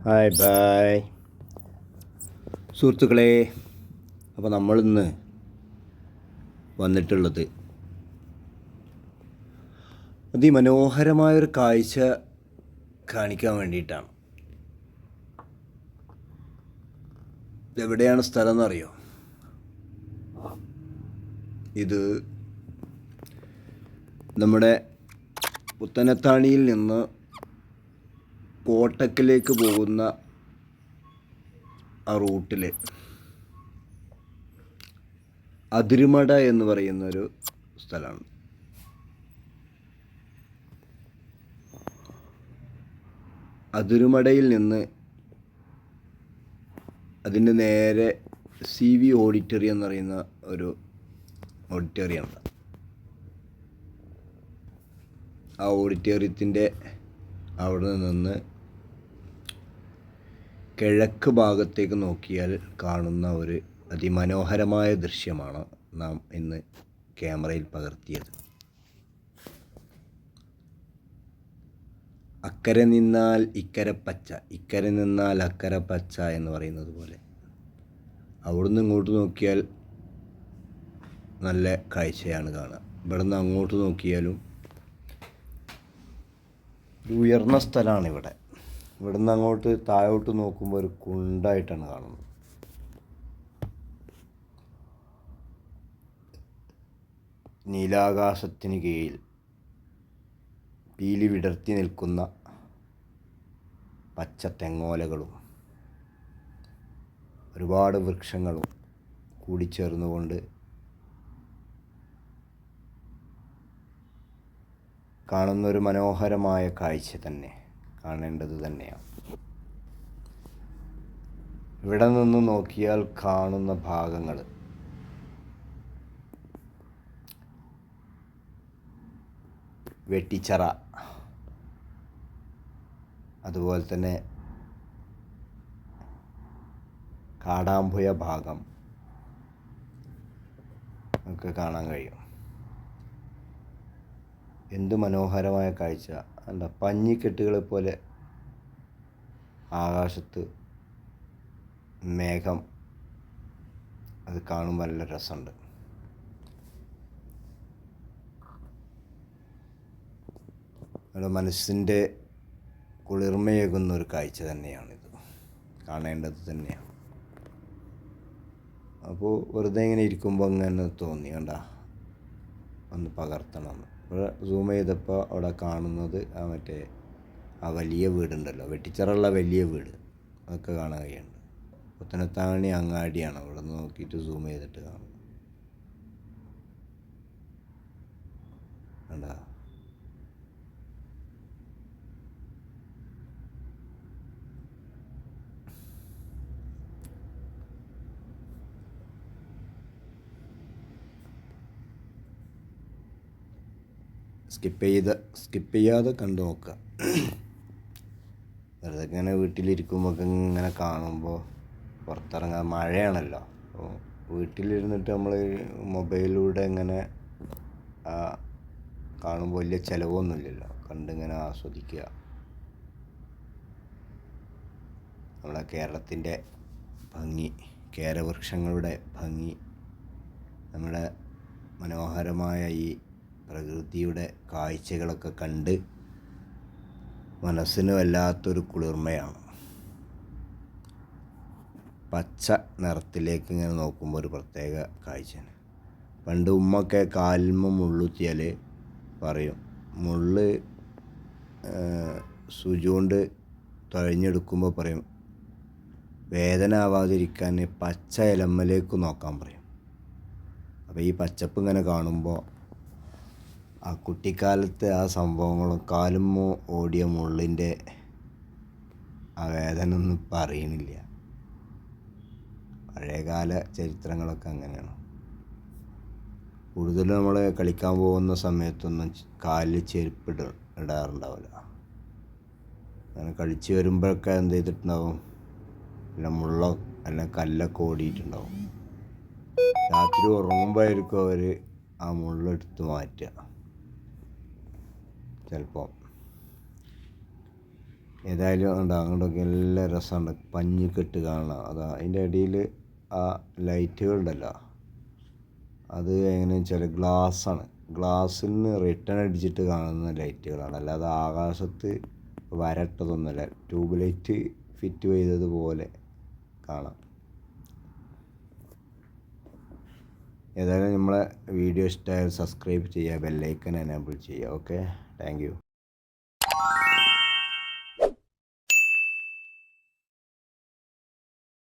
Hi bye സുഹൃത്തുക്കളെ. അപ്പോൾ നമ്മളിന്ന് വന്നിട്ടുള്ളത് അതിമനോഹരമായൊരു കാഴ്ച കാണിക്കാൻ വേണ്ടിയിട്ടാണ്. ഇതെവിടെയാണ് സ്ഥലം എന്നറിയോ? ഇത് നമ്മുടെ പുത്തനത്താണിയിൽ നിന്ന് കോട്ടക്കലേക്ക് പോകുന്ന ആ റൂട്ടിൽ അതിരുമട എന്ന് പറയുന്നൊരു സ്ഥലമാണ്. അതിരുമടയിൽ നിന്ന് അതിൻ്റെ നേരെ CV ഓഡിറ്റോറിയം എന്ന് പറയുന്ന ഒരു ഓഡിറ്റോറിയം ഉണ്ട്. ആ ഓഡിറ്റോറിയത്തിൻ്റെ അവിടെ നിന്ന് കിഴക്ക് ഭാഗത്തേക്ക് നോക്കിയാൽ കാണുന്ന ഒരു അതിമനോഹരമായ ദൃശ്യമാണ് നാം ഇന്ന് ക്യാമറയിൽ പകർത്തിയത്. അക്കരെ നിന്നാൽ ഇക്കരെ പച്ച, ഇക്കരെ നിന്നാൽ അക്കരെ പച്ച എന്ന് പറയുന്നത് പോലെ അവിടുന്ന് ഇങ്ങോട്ട് നോക്കിയാൽ നല്ല കാഴ്ചയാണ് കാണുക. ഇവിടുന്ന് അങ്ങോട്ട് നോക്കിയാലും ഒരു ഉയർന്ന സ്ഥലമാണ് ഇവിടെ. ഇവിടുന്ന് അങ്ങോട്ട് താഴോട്ട് നോക്കുമ്പോൾ ഒരു കുണ്ടായിട്ടാണ് കാണുന്നത്. നീലാകാശത്തിന് കീഴിൽ പീലി വിടർത്തി നിൽക്കുന്ന പച്ച തെങ്ങോലകളും ഒരുപാട് വൃക്ഷങ്ങളും കൂടിച്ചേർന്നുകൊണ്ട് കാണുന്നൊരു മനോഹരമായ കാഴ്ച തന്നെ, കാണേണ്ടത് തന്നെയാണ്. ഇവിടെ നിന്ന് നോക്കിയാൽ കാണുന്ന ഭാഗങ്ങൾ വെട്ടിച്ചിറ, അതുപോലെ തന്നെ കാടാമ്പുഴ ഭാഗം ഒക്കെ കാണാൻ കഴിയും. എന്ത് മനോഹരമായ കാഴ്ച! എന്താ പഞ്ഞിക്കെട്ടുകളെ പോലെ ആകാശത്ത് മേഘം, അത് കാണുമ്പോൾ നല്ല രസമുണ്ട്. നമ്മുടെ മനസ്സിൻ്റെ കുളിർമയേകുന്ന ഒരു കാഴ്ച തന്നെയാണിത്, കാണേണ്ടത് തന്നെയാണ്. അപ്പോൾ വെറുതെ ഇങ്ങനെ ഇരിക്കുമ്പോൾ ഇങ്ങനെ തോന്നി, കണ്ട ഒന്ന് പകർത്തണമെന്ന്. ഇവിടെ സൂം ചെയ്തപ്പോൾ അവിടെ കാണുന്നത് ആ വലിയ വീടുണ്ടല്ലോ, വെട്ടിച്ചിറയുള്ള വലിയ വീട്, അതൊക്കെ കാണാൻ കഴിയുന്നുണ്ട്. പുത്തനത്താണി അങ്ങാടിയാണ്, അവിടെ നിന്ന് നോക്കിയിട്ട് സൂം ചെയ്തിട്ട് കാണും. കണ്ടാ സ്കിപ്പ് ചെയ്യാതെ കണ്ടു നോക്കുക. വെറുതെ ഇങ്ങനെ വീട്ടിലിരിക്കുമ്പോൾ ഇങ്ങനെ കാണുമ്പോൾ പുറത്തിറങ്ങാൻ, മഴയാണല്ലോ, അപ്പോൾ വീട്ടിലിരുന്നിട്ട് നമ്മൾ മൊബൈലിലൂടെ ഇങ്ങനെ കാണുമ്പോൾ വലിയ ചിലവൊന്നുമില്ലല്ലോ, കണ്ടിങ്ങനെ ആസ്വദിക്കുക. നമ്മളെ കേരളത്തിൻ്റെ ഭംഗി, കേരവൃക്ഷങ്ങളുടെ ഭംഗി, നമ്മുടെ മനോഹരമായ ഈ പ്രകൃതിയുടെ കാഴ്ചകളൊക്കെ കണ്ട് മനസ്സിന് വല്ലാത്തൊരു കുളിർമയാണ്. പച്ച നിറത്തിലേക്ക് ഇങ്ങനെ നോക്കുമ്പോൾ ഒരു പ്രത്യേക കാഴ്ചയാണ്. പണ്ട് ഉമ്മൊക്കെ കാലിന്മേൽ മുള്ളുത്തിയാൽ പറയും, മുള്ള് സൂചി കൊണ്ട് തുഴഞ്ഞെടുക്കുമ്പോൾ പറയും, വേദന ആവാതിരിക്കാൻ പച്ച ഇലമ്മലേക്ക് നോക്കാൻ പറയും. അപ്പോൾ ഈ പച്ചപ്പ് ഇങ്ങനെ കാണുമ്പോൾ ആ കുട്ടിക്കാലത്തെ ആ സംഭവങ്ങളും കാലുമ്മോ ഓടിയ മുള്ളിൻ്റെ ആ വേദന ഒന്നും പറയണില്ല. പഴയകാല ചരിത്രങ്ങളൊക്കെ അങ്ങനെയാണ്. കൂടുതലും നമ്മൾ കളിക്കാൻ പോകുന്ന സമയത്തൊന്നും കാലിൽ ചെരുപ്പ് ഇടാറുണ്ടാവില്ല. അങ്ങനെ കളിച്ച് വരുമ്പോഴൊക്കെ എന്ത് ചെയ്തിട്ടുണ്ടാവും, അല്ല മുള്ളോ അല്ല കല്ലൊക്കെ ഓടിയിട്ടുണ്ടാവും. രാത്രി ഉറങ്ങുമ്പോഴായിരിക്കും അവർ ആ മുള്ളെടുത്ത് മാറ്റുക ചിലപ്പോൾ. ഏതായാലും ഉണ്ട് അങ്ങോട്ടൊക്കെ നല്ല രസമുണ്ട്, പഞ്ഞിക്കെട്ട് കാണാം. അതാ അതിൻ്റെ ഇടയിൽ ആ ലൈറ്റുകളുണ്ടല്ലോ, അത് എങ്ങനെയാണെന്ന് വെച്ചാൽ ഗ്ലാസ്സാണ്. ഗ്ലാസ്സിൽ നിന്ന് റിട്ടേൺ അടിച്ചിട്ട് കാണുന്ന ലൈറ്റുകളാണ്, അല്ലാതെ ആകാശത്ത് വരട്ടതൊന്നുമല്ല. ട്യൂബ് ലൈറ്റ് ഫിറ്റ് ചെയ്തതുപോലെ കാണാം. ഏതായാലും നമ്മളെ വീഡിയോ ഇഷ്ടമായാൽ സബ്സ്ക്രൈബ് ചെയ്യുക, ബെല്ലൈക്കൻ എനേബിൾ ചെയ്യുക. Okay, thank you.